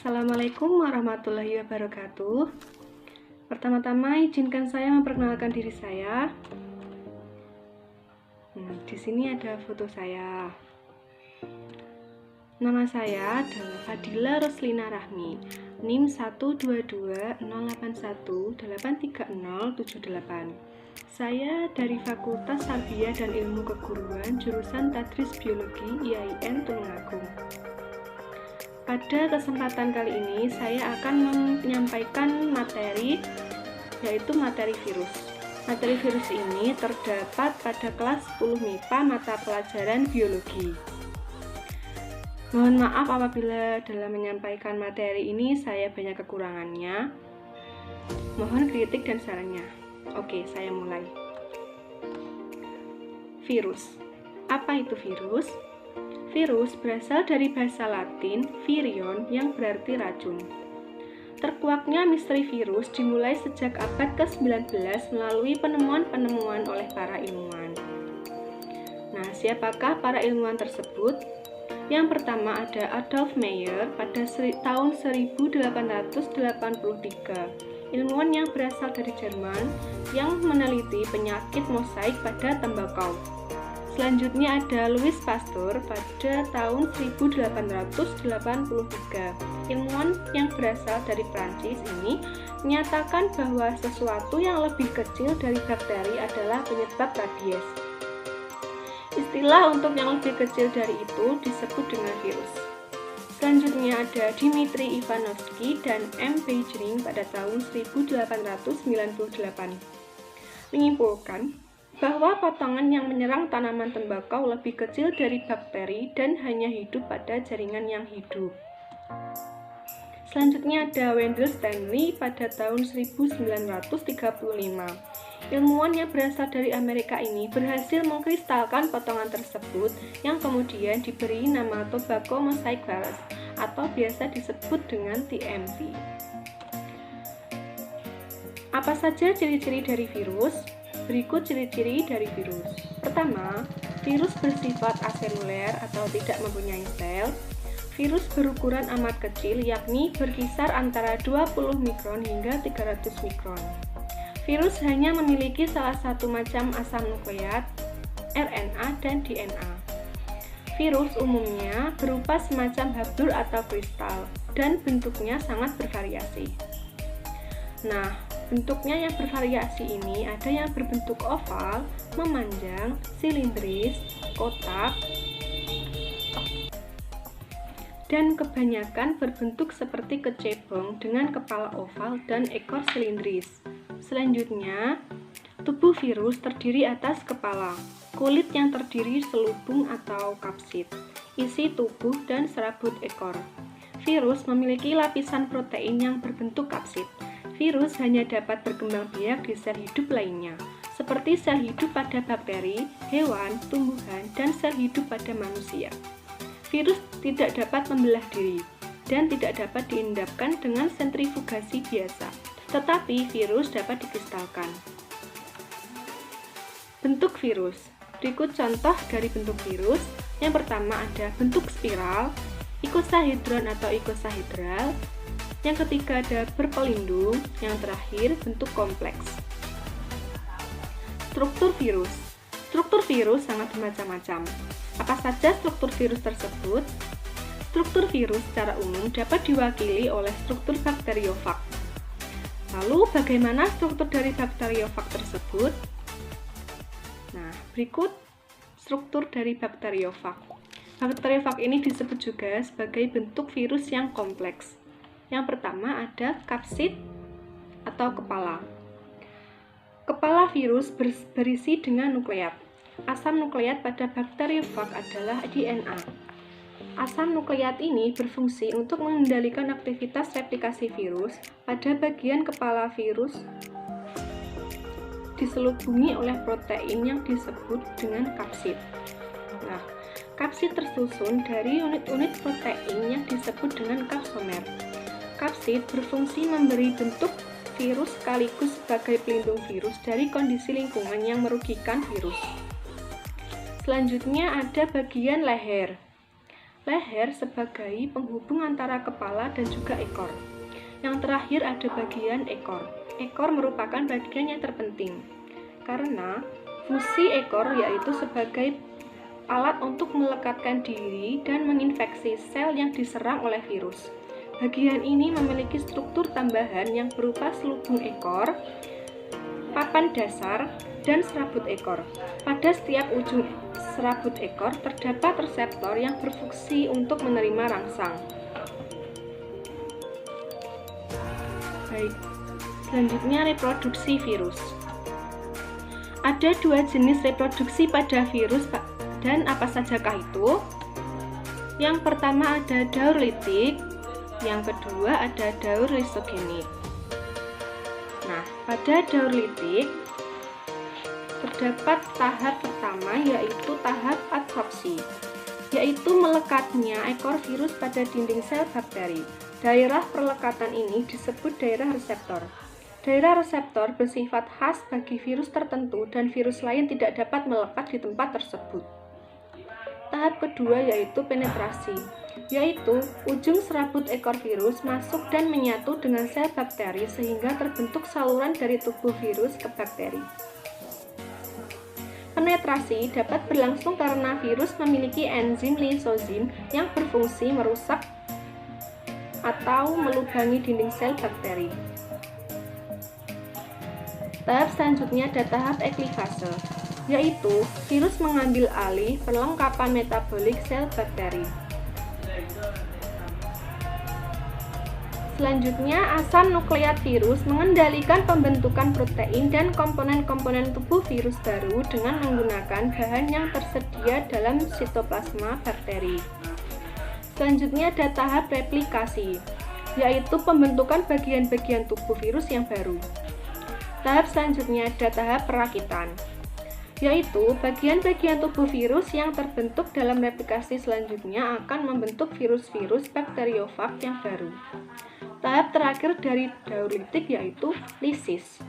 Assalamualaikum warahmatullahi wabarakatuh. Pertama-tama izinkan saya memperkenalkan diri saya. Di sini ada foto saya. Nama saya adalah Fadila Roslina Rahmi, NIM 12208183078. Saya dari Fakultas Tarbiyah dan Ilmu Keguruan, jurusan Tadris Biologi IAIN Tulungagung. Pada kesempatan kali ini saya akan menyampaikan materi, yaitu materi virus. Materi virus ini terdapat pada kelas 10 MIPA mata pelajaran biologi. Mohon maaf apabila dalam menyampaikan materi ini saya banyak kekurangannya. Mohon kritik dan sarannya. Oke, saya mulai. Virus. Apa itu virus? Virus berasal dari bahasa Latin virion yang berarti racun. Terkuaknya misteri virus dimulai sejak abad ke-19 melalui penemuan-penemuan oleh para ilmuwan. Nah, siapakah para ilmuwan tersebut? Yang pertama ada Adolf Meyer pada tahun 1883. Ilmuwan yang berasal dari Jerman yang meneliti penyakit mosaik pada tembakau. Selanjutnya ada Louis Pasteur pada tahun 1883. Ilmuwan yang berasal dari Prancis ini menyatakan bahwa sesuatu yang lebih kecil dari bakteri adalah penyebab rabies. Istilah untuk yang lebih kecil dari itu disebut dengan virus. Selanjutnya ada Dmitri Ivanovsky dan M. Beiering pada tahun 1898. Menyimpulkan bahwa potongan yang menyerang tanaman tembakau lebih kecil dari bakteri dan hanya hidup pada jaringan yang hidup. Selanjutnya ada Wendell Stanley pada tahun 1935. Ilmuwan yang berasal dari Amerika ini berhasil mengkristalkan potongan tersebut yang kemudian diberi nama tobacco mosaic virus atau biasa disebut dengan TMV. Apa saja ciri-ciri dari virus? Berikut ciri-ciri dari virus. Pertama, virus bersifat aseluler atau tidak mempunyai sel. Virus berukuran amat kecil, yakni berkisar antara 20 mikron hingga 300 mikron. Virus hanya memiliki salah satu macam asam nukleat, RNA dan DNA. Virus umumnya berupa semacam habdul atau kristal dan bentuknya sangat bervariasi. Nah, bentuknya yang bervariasi ini ada yang berbentuk oval, memanjang, silindris, kotak, dan kebanyakan berbentuk seperti kecebong dengan kepala oval dan ekor silindris. Selanjutnya, tubuh virus terdiri atas kepala, kulit yang terdiri selubung atau kapsid, isi tubuh dan serabut ekor. Virus memiliki lapisan protein yang berbentuk kapsid. Virus hanya dapat berkembang biak di sel hidup lainnya, seperti sel hidup pada bakteri, hewan, tumbuhan, dan sel hidup pada manusia. Virus tidak dapat membelah diri dan tidak dapat diendapkan dengan sentrifugasi biasa, tetapi virus dapat dikristalkan. Bentuk virus. Berikut contoh dari bentuk virus. Yang pertama ada bentuk spiral, ikosahedron atau ikosahedral. Yang ketiga ada berpelindung, yang terakhir bentuk kompleks. Struktur virus. Struktur virus sangat bermacam-macam. Apa saja struktur virus tersebut? Struktur virus secara umum dapat diwakili oleh struktur bakteriofag. Lalu bagaimana struktur dari bakteriofag tersebut? Nah, berikut struktur dari bakteriofag. Bakteriofag ini disebut juga sebagai bentuk virus yang kompleks. Yang pertama ada kapsid atau kepala. Kepala virus berisi dengan nukleat. Asam nukleat pada bakteriofag adalah DNA. Asam nukleat ini berfungsi untuk mengendalikan aktivitas replikasi virus pada bagian kepala virus diselubungi oleh protein yang disebut dengan kapsid. Nah, kapsid tersusun dari unit-unit protein yang disebut dengan kapsomer. Kapsid berfungsi memberi bentuk virus sekaligus sebagai pelindung virus dari kondisi lingkungan yang merugikan virus. Selanjutnya ada bagian leher. leher sebagai penghubung antara kepala dan juga ekor. Yang terakhir ada bagian ekor. Ekor merupakan bagian yang terpenting karena fungsi ekor yaitu sebagai alat untuk melekatkan diri dan menginfeksi sel yang diserang oleh virus. Bagian ini memiliki struktur tambahan yang berupa selubung ekor, papan dasar, dan serabut ekor. Pada setiap ujung serabut ekor terdapat reseptor yang berfungsi untuk menerima rangsang. Baik, selanjutnya reproduksi virus. Ada dua jenis reproduksi pada virus, dan apa sajakah itu? Yang pertama ada daur litik, yang kedua ada daur lisogenik. Nah, pada daur litik terdapat tahap pertama yaitu tahap adsorpsi, yaitu melekatnya ekor virus pada dinding sel bakteri. Daerah perlekatan ini disebut daerah reseptor. Daerah reseptor bersifat khas bagi virus tertentu dan virus lain tidak dapat melekat di tempat tersebut. Tahap kedua yaitu penetrasi, yaitu ujung serabut ekor virus masuk dan menyatu dengan sel bakteri sehingga terbentuk saluran dari tubuh virus ke bakteri. Penetrasi dapat berlangsung karena virus memiliki enzim lisozim yang berfungsi merusak atau melubangi dinding sel bakteri. Tahap selanjutnya ada tahap eklifase, yaitu virus mengambil alih perlengkapan metabolik sel bakteri. Selanjutnya, asam nukleat virus mengendalikan pembentukan protein dan komponen-komponen tubuh virus baru dengan menggunakan bahan yang tersedia dalam sitoplasma bakteri. Selanjutnya ada tahap replikasi, yaitu pembentukan bagian-bagian tubuh virus yang baru. Tahap selanjutnya ada tahap perakitan, yaitu bagian-bagian tubuh virus yang terbentuk dalam replikasi selanjutnya akan membentuk virus-virus bakteriofag yang baru. Tahap terakhir dari daur litik yaitu lisis,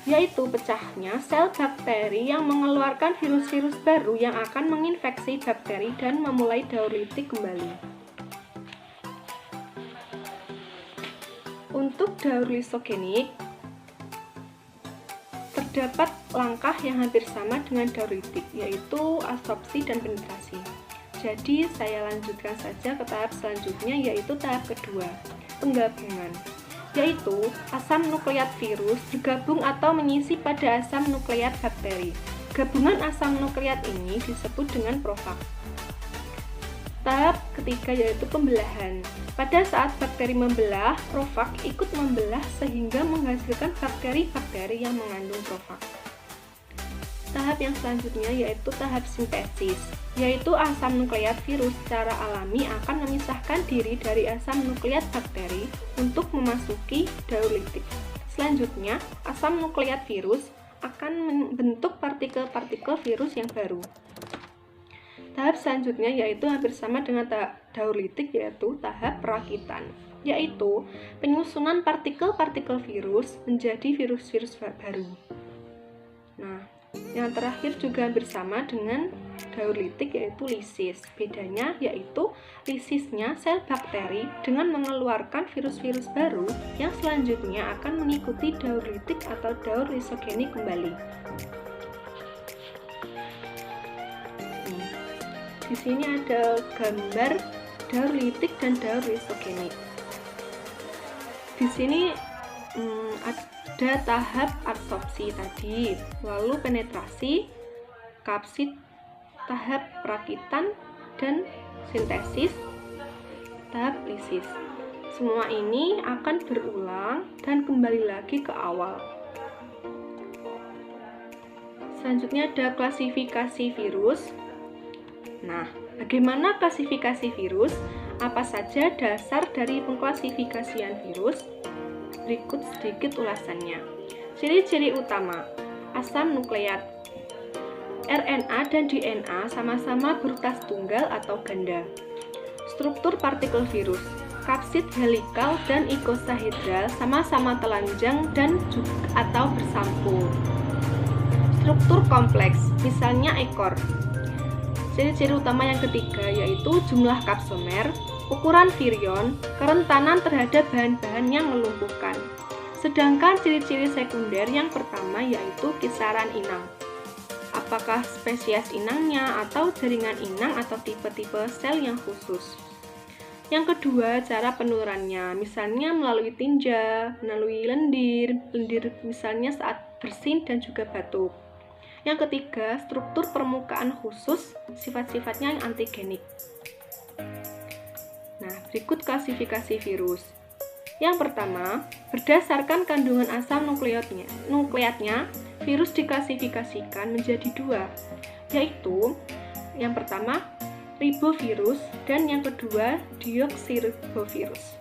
yaitu pecahnya sel bakteri yang mengeluarkan virus-virus baru yang akan menginfeksi bakteri dan memulai daur litik kembali. Untuk daur lisogenik, terdapat langkah yang hampir sama dengan daur litik, yaitu adsorpsi dan penetrasi. Jadi, saya lanjutkan saja ke tahap selanjutnya, yaitu tahap kedua, penggabungan, yaitu asam nukleat virus bergabung atau menyisi pada asam nukleat bakteri. Gabungan asam nukleat ini disebut dengan profag. Tahap ketiga yaitu pembelahan. Pada saat bakteri membelah, profag ikut membelah sehingga menghasilkan bakteri-bakteri yang mengandung profag. Tahap yang selanjutnya yaitu tahap sintesis, yaitu asam nukleat virus secara alami akan memisahkan diri dari asam nukleat bakteri untuk memasuki daur litik. Selanjutnya, asam nukleat virus akan membentuk partikel-partikel virus yang baru. Tahap selanjutnya yaitu hampir sama dengan daur litik, yaitu tahap perakitan, yaitu penyusunan partikel-partikel virus menjadi virus-virus baru. Nah, yang terakhir juga bersama dengan daur litik yaitu lisis. Bedanya yaitu lisisnya sel bakteri dengan mengeluarkan virus-virus baru yang selanjutnya akan mengikuti daur litik atau daur lisogenik kembali. Di sini ada gambar daur litik dan daur lisogenik. Di sini ada tahap adsorpsi tadi, lalu penetrasi, kapsid, tahap perakitan, dan sintesis, tahap lisis. Semua ini akan berulang dan kembali lagi ke awal. Selanjutnya ada klasifikasi virus. Nah, bagaimana klasifikasi virus? Apa saja dasar dari pengklasifikasian virus? Berikut sedikit ulasannya. Ciri-ciri utama: asam nukleat, RNA dan DNA sama-sama berutas tunggal atau ganda. Struktur partikel virus, kapsid helikal dan ikosahedral sama-sama telanjang dan juga atau bersampul. Struktur kompleks, misalnya ekor. Ciri-ciri utama yang ketiga yaitu jumlah kapsomer, ukuran virion, kerentanan terhadap bahan-bahan yang melumpuhkan. Sedangkan ciri-ciri sekunder yang pertama yaitu kisaran inang. Apakah spesies inangnya atau jaringan inang atau tipe-tipe sel yang khusus. Yang kedua, cara penururannya, misalnya melalui tinja, melalui lendir misalnya saat bersin dan juga batuk. Yang ketiga, struktur permukaan khusus, sifat-sifatnya yang antigenik. Nah, berikut klasifikasi virus. Yang pertama, berdasarkan kandungan asam nukleatnya, virus diklasifikasikan menjadi dua, yaitu yang pertama, ribovirus, dan yang kedua, deoksiribovirus.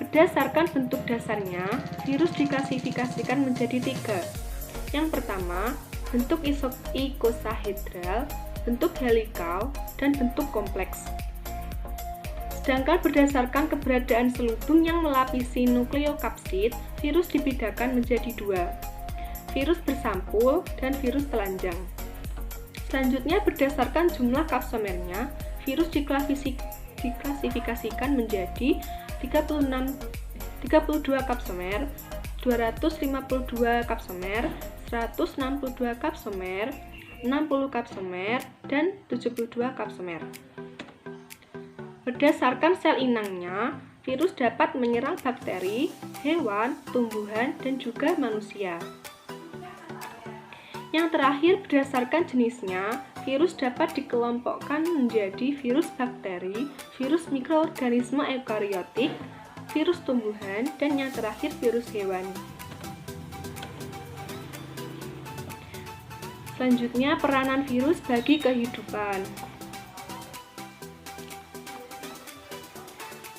Berdasarkan bentuk dasarnya, virus diklasifikasikan menjadi tiga. Yang pertama, bentuk ikosahedral, bentuk helikal, dan bentuk kompleks. Sedangkan berdasarkan keberadaan selubung yang melapisi nukleokapsid, virus dibedakan menjadi dua, virus bersampul dan virus telanjang. Selanjutnya, berdasarkan jumlah kapsomernya, virus diklasifikasikan menjadi 32 kapsomer, 252 kapsomer, 162 kapsomer, 60 kapsomer, dan 72 kapsomer. Berdasarkan sel inangnya, virus dapat menyerang bakteri, hewan, tumbuhan, dan juga manusia. Yang terakhir, berdasarkan jenisnya, virus dapat dikelompokkan menjadi virus bakteri, virus mikroorganisme eukariotik, virus tumbuhan, dan yang terakhir virus hewan. Selanjutnya, peranan virus bagi kehidupan.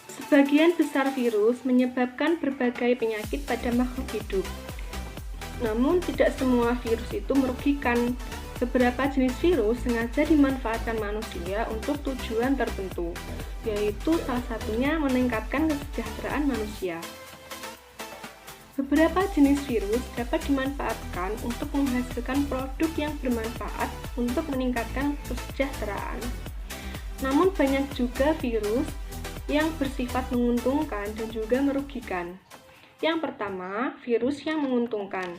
Sebagian besar virus menyebabkan berbagai penyakit pada makhluk hidup. Namun, tidak semua virus itu merugikan. Beberapa jenis virus sengaja dimanfaatkan manusia untuk tujuan tertentu, yaitu salah satunya meningkatkan kesejahteraan manusia. Beberapa jenis virus dapat dimanfaatkan untuk menghasilkan produk yang bermanfaat untuk meningkatkan kesejahteraan. Namun, banyak juga virus yang bersifat menguntungkan dan juga merugikan. Yang pertama, virus yang menguntungkan.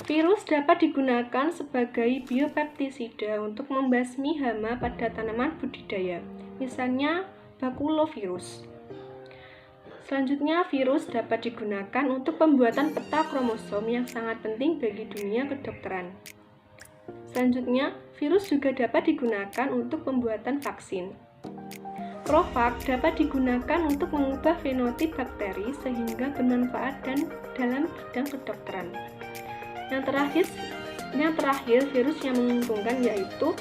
Virus dapat digunakan sebagai biopeptisida untuk membasmi hama pada tanaman budidaya, misalnya bakulovirus. Selanjutnya, virus dapat digunakan untuk pembuatan peta kromosom yang sangat penting bagi dunia kedokteran. Selanjutnya, virus juga dapat digunakan untuk pembuatan vaksin. Provak dapat digunakan untuk mengubah fenotip bakteri sehingga bermanfaat dan dalam bidang kedokteran. Yang terakhir, virus yang menguntungkan yaitu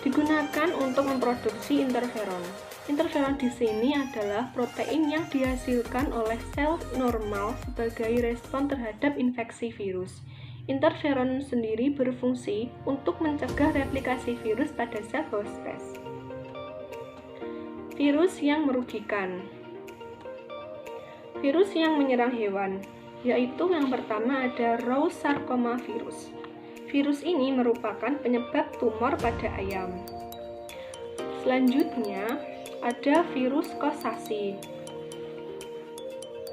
digunakan untuk memproduksi interferon. Interferon di sini adalah protein yang dihasilkan oleh sel normal sebagai respon terhadap infeksi virus. Interferon sendiri berfungsi untuk mencegah replikasi virus pada sel host. Virus yang merugikan. Virus yang menyerang hewan, yaitu yang pertama ada raw sarcoma virus. Virus ini merupakan penyebab tumor pada ayam. Selanjutnya ada virus kosasi.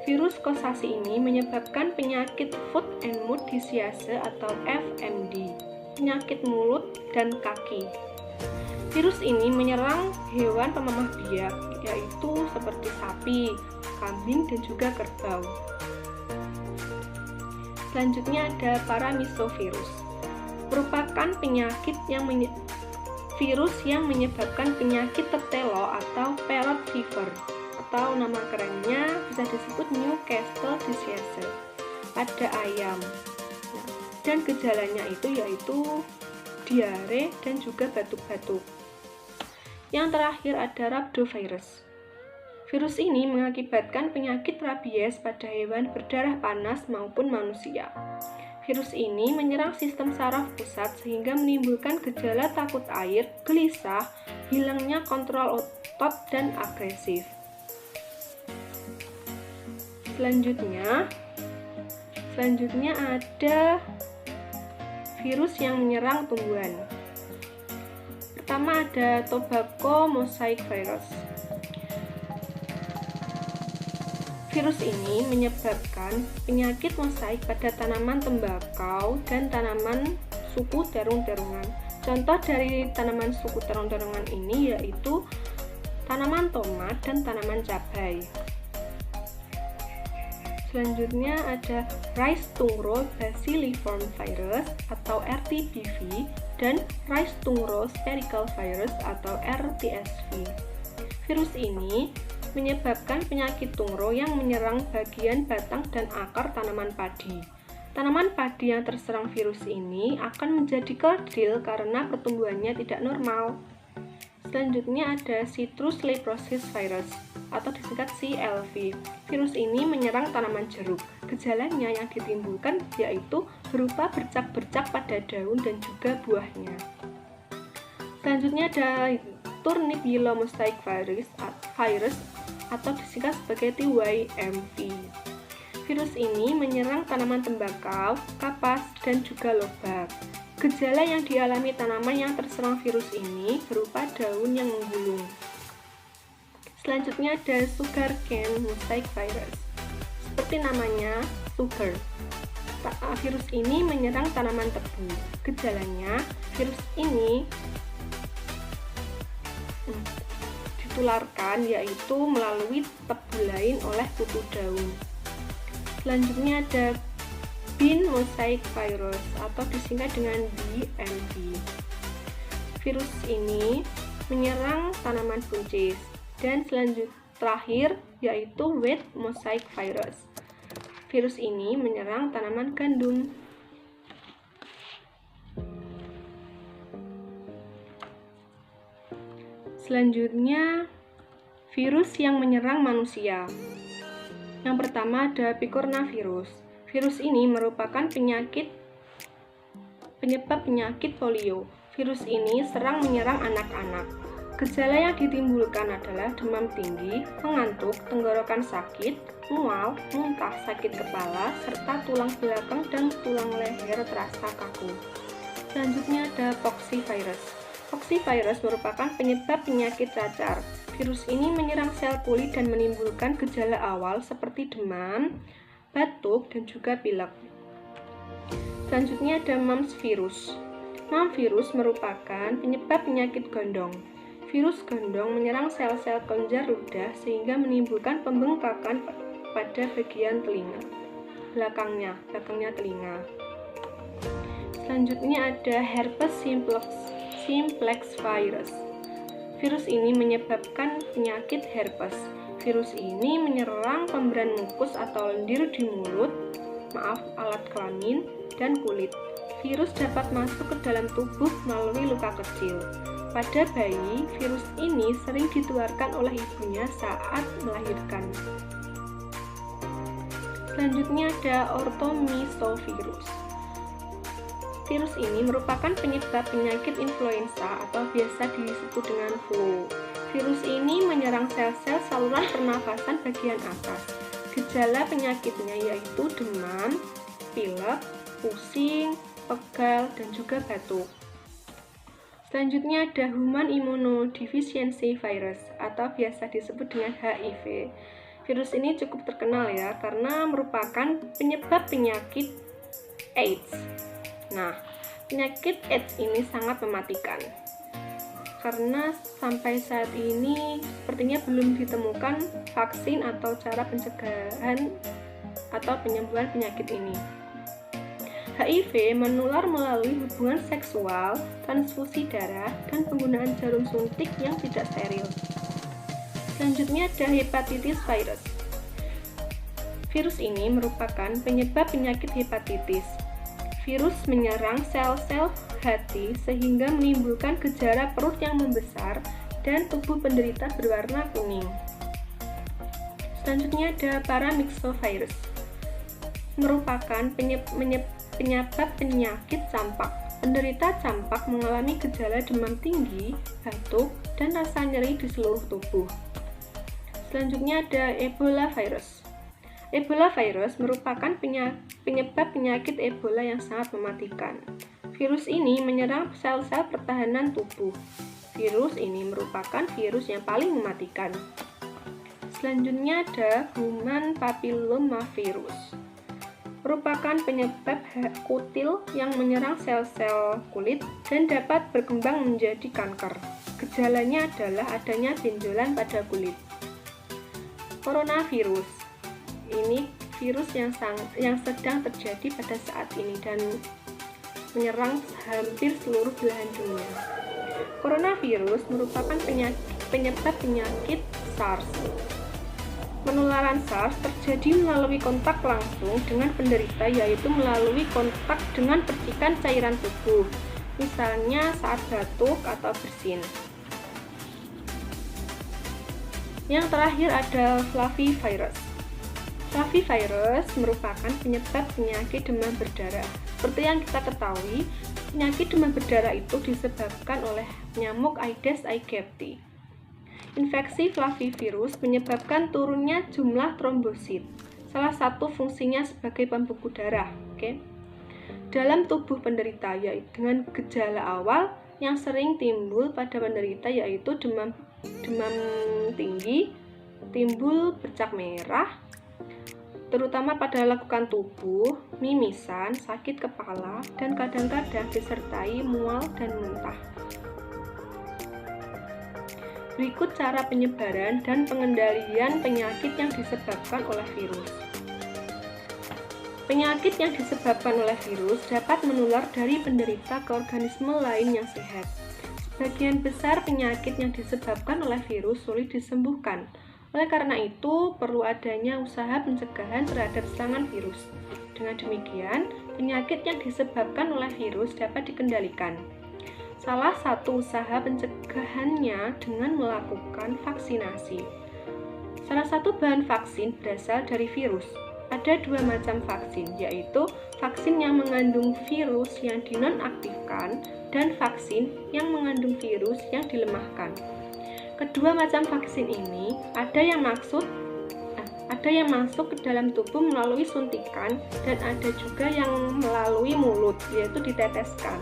Virus kosasi ini menyebabkan penyakit foot and mouth disease atau FMD, penyakit mulut dan kaki. Virus ini menyerang hewan pemamah biak, yaitu seperti sapi, kambing, dan juga kerbau. Selanjutnya ada paramisovirus, merupakan virus yang menyebabkan penyakit tetelo atau parrot fever, atau nama kerennya bisa disebut Newcastle disease pada ayam. Dan gejalanya itu yaitu diare dan juga batuk-batuk. Yang terakhir ada rhabdovirus. Virus ini mengakibatkan penyakit rabies pada hewan berdarah panas maupun manusia. Virus ini menyerang sistem saraf pusat sehingga menimbulkan gejala takut air, gelisah, hilangnya kontrol otot, dan agresif. Selanjutnya ada virus yang menyerang tumbuhan. pertama ada tobacco mosaic virus. Virus ini menyebabkan penyakit mosaik pada tanaman tembakau dan tanaman suku terung-terungan. Contoh dari tanaman suku terung-terungan ini yaitu tanaman tomat dan tanaman cabai. Selanjutnya ada rice tungro bacilliform virus atau RTBV dan rice tungro spherical virus atau RTSV. Virus ini menyebabkan penyakit tungro yang menyerang bagian batang dan akar tanaman padi. Tanaman padi yang terserang virus ini akan menjadi kerdil karena pertumbuhannya tidak normal. Selanjutnya ada citrus leprosis virus atau disingkat CLV. Virus ini menyerang tanaman jeruk. Gejalanya yang ditimbulkan yaitu berupa bercak-bercak pada daun dan juga buahnya. Selanjutnya ada turnip yellow mosaic virus atau disingkat sebagai TYMV. Virus ini menyerang tanaman tembakau, kapas, dan juga lobak. Gejala yang dialami tanaman yang terserang virus ini berupa daun yang menggulung. Selanjutnya ada sugarcane mosaic virus. Seperti namanya, sugar. Virus ini menyerang tanaman tebu. Gejalanya, virus ini ditularkan yaitu melalui tebu lain oleh kutu daun. Selanjutnya ada bean mosaic virus atau disingkat dengan BMV. Virus ini menyerang tanaman buncis. Dan terakhir yaitu wheat mosaic virus. Virus ini menyerang tanaman gandum. Selanjutnya, virus yang menyerang manusia. Yang pertama ada picornavirus. Virus ini merupakan penyebab penyakit polio. Virus ini serang menyerang anak-anak. Gejala yang ditimbulkan adalah demam tinggi, mengantuk, tenggorokan sakit, mual, muntah, sakit kepala, serta tulang belakang dan tulang leher terasa kaku. Selanjutnya ada poxvirus. Poxvirus merupakan penyebab penyakit cacar. Virus ini menyerang sel kulit dan menimbulkan gejala awal seperti demam, batuk, dan juga pilek. Selanjutnya ada mumps virus. Mumps virus merupakan penyebab penyakit gondong. Virus gondong menyerang sel-sel kelenjar ludah sehingga menimbulkan pembengkakan pada bagian telinga, belakangnya telinga. Selanjutnya ada herpes simplex virus. Virus ini menyebabkan penyakit herpes. Virus ini menyerang membran mukus atau lendir di mulut, alat kelamin, dan kulit. Virus dapat masuk ke dalam tubuh melalui luka kecil. Pada bayi, virus ini sering ditularkan oleh ibunya saat melahirkan. Selanjutnya ada orthomysovirus. Virus ini merupakan penyebab penyakit influenza atau biasa disebut dengan flu. Virus ini menyerang sel-sel saluran pernafasan bagian atas. Gejala penyakitnya yaitu demam, pilek, pusing, pegal, dan juga batuk. Selanjutnya ada Human Immunodeficiency Virus atau biasa disebut dengan HIV. Virus ini cukup terkenal ya karena merupakan penyebab penyakit AIDS. Nah, penyakit AIDS ini sangat mematikan karena sampai saat ini sepertinya belum ditemukan vaksin atau cara pencegahan atau penyembuhan penyakit ini. HIV menular melalui hubungan seksual, transfusi darah, dan penggunaan jarum suntik yang tidak steril. Selanjutnya ada hepatitis virus. Virus ini merupakan penyebab penyakit hepatitis. Virus menyerang sel-sel hati sehingga menimbulkan gejala perut yang membesar dan tubuh penderita berwarna kuning. Selanjutnya ada paramyxovirus. Merupakan penyebab penyakit campak. Penderita campak mengalami gejala demam tinggi, batuk, dan rasa nyeri di seluruh tubuh. Selanjutnya ada Ebola virus. Ebola virus merupakan penyebab penyakit Ebola yang sangat mematikan. Virus ini menyerang sel-sel pertahanan tubuh. Virus ini merupakan virus yang paling mematikan. Selanjutnya ada Human Papillomavirus. Merupakan penyebab kutil yang menyerang sel-sel kulit dan dapat berkembang menjadi kanker. Gejalanya adalah adanya benjolan pada kulit. Coronavirus. Ini virus yang sedang terjadi pada saat ini dan menyerang hampir seluruh belahan dunia. Coronavirus merupakan penyebab penyakit SARS. Penularan SARS terjadi melalui kontak langsung dengan penderita, yaitu melalui kontak dengan percikan cairan tubuh, misalnya saat batuk atau bersin. Yang terakhir ada flavivirus. Flavivirus merupakan penyebab penyakit demam berdarah. Seperti yang kita ketahui, penyakit demam berdarah itu disebabkan oleh nyamuk Aedes aegypti. Infeksi flavivirus menyebabkan turunnya jumlah trombosit. Salah satu fungsinya sebagai pembeku darah, dalam tubuh penderita, yaitu dengan gejala awal yang sering timbul pada penderita yaitu demam tinggi, timbul bercak merah, terutama pada lekukan tubuh, mimisan, sakit kepala, dan kadang-kadang disertai mual dan muntah. Berikut cara penyebaran dan pengendalian penyakit yang disebabkan oleh virus. Penyakit yang disebabkan oleh virus dapat menular dari penderita ke organisme lain yang sehat. Sebagian besar penyakit yang disebabkan oleh virus sulit disembuhkan. Oleh karena itu, perlu adanya usaha pencegahan terhadap serangan virus. Dengan demikian, penyakit yang disebabkan oleh virus dapat dikendalikan. Salah satu usaha pencegahannya dengan melakukan vaksinasi. Salah satu bahan vaksin berasal dari virus. Ada dua macam vaksin, yaitu vaksin yang mengandung virus yang dinonaktifkan dan vaksin yang mengandung virus yang dilemahkan. Kedua macam vaksin ini ada yang masuk ke dalam tubuh melalui suntikan dan ada juga yang melalui mulut, yaitu diteteskan.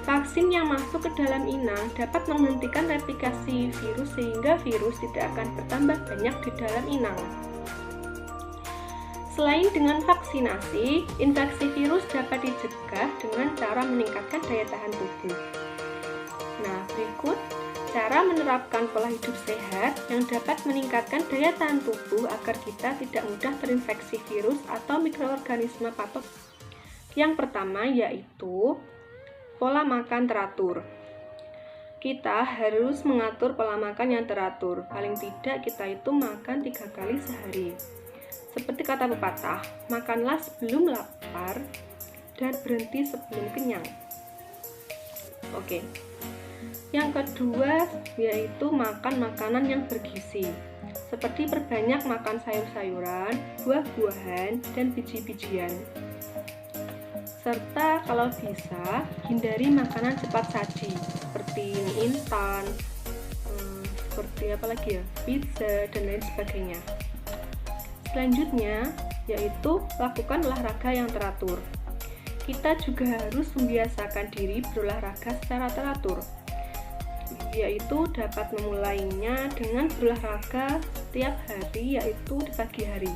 Vaksin yang masuk ke dalam inang dapat menghentikan replikasi virus sehingga virus tidak akan bertambah banyak di dalam inang. Selain dengan vaksinasi, infeksi virus dapat dicegah dengan cara meningkatkan daya tahan tubuh. Nah, berikut cara menerapkan pola hidup sehat yang dapat meningkatkan daya tahan tubuh agar kita tidak mudah terinfeksi virus atau mikroorganisme patogen. Yang pertama yaitu pola makan teratur. Kita harus mengatur pola makan yang teratur. Paling tidak kita itu makan 3 kali sehari. Seperti kata pepatah, makanlah sebelum lapar dan berhenti sebelum kenyang. Oke. Yang kedua yaitu makan makanan yang bergizi. Seperti perbanyak makan sayur-sayuran, buah-buahan, dan biji-bijian. Serta kalau bisa, hindari makanan cepat saji seperti mie instan, seperti pizza, dan lain sebagainya. Selanjutnya, yaitu lakukan olahraga yang teratur. Kita juga harus membiasakan diri berolahraga secara teratur, yaitu dapat memulainya dengan berolahraga setiap hari, yaitu di pagi hari.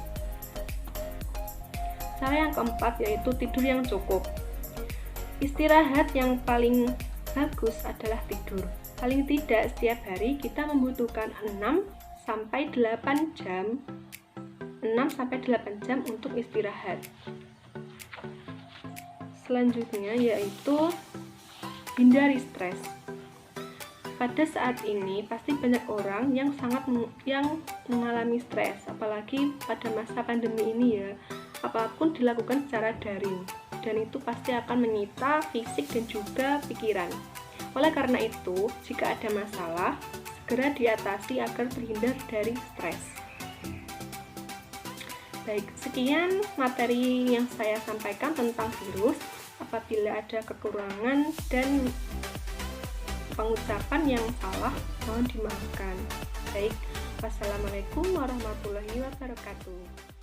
Cara yang keempat yaitu tidur yang cukup. Istirahat yang paling bagus adalah tidur. Paling tidak setiap hari kita membutuhkan 6 sampai 8 jam untuk istirahat. Selanjutnya yaitu hindari stres. Pada saat ini pasti banyak orang yang mengalami stres, apalagi pada masa pandemi ini ya. Apapun dilakukan secara daring dan itu pasti akan menyita fisik dan juga pikiran. Oleh karena itu, jika ada masalah, segera diatasi agar terhindar dari stres. Baik, sekian materi yang saya sampaikan tentang virus. Apabila ada kekurangan dan pengucapan yang salah, mohon dimaafkan. Baik, wassalamualaikum warahmatullahi wabarakatuh.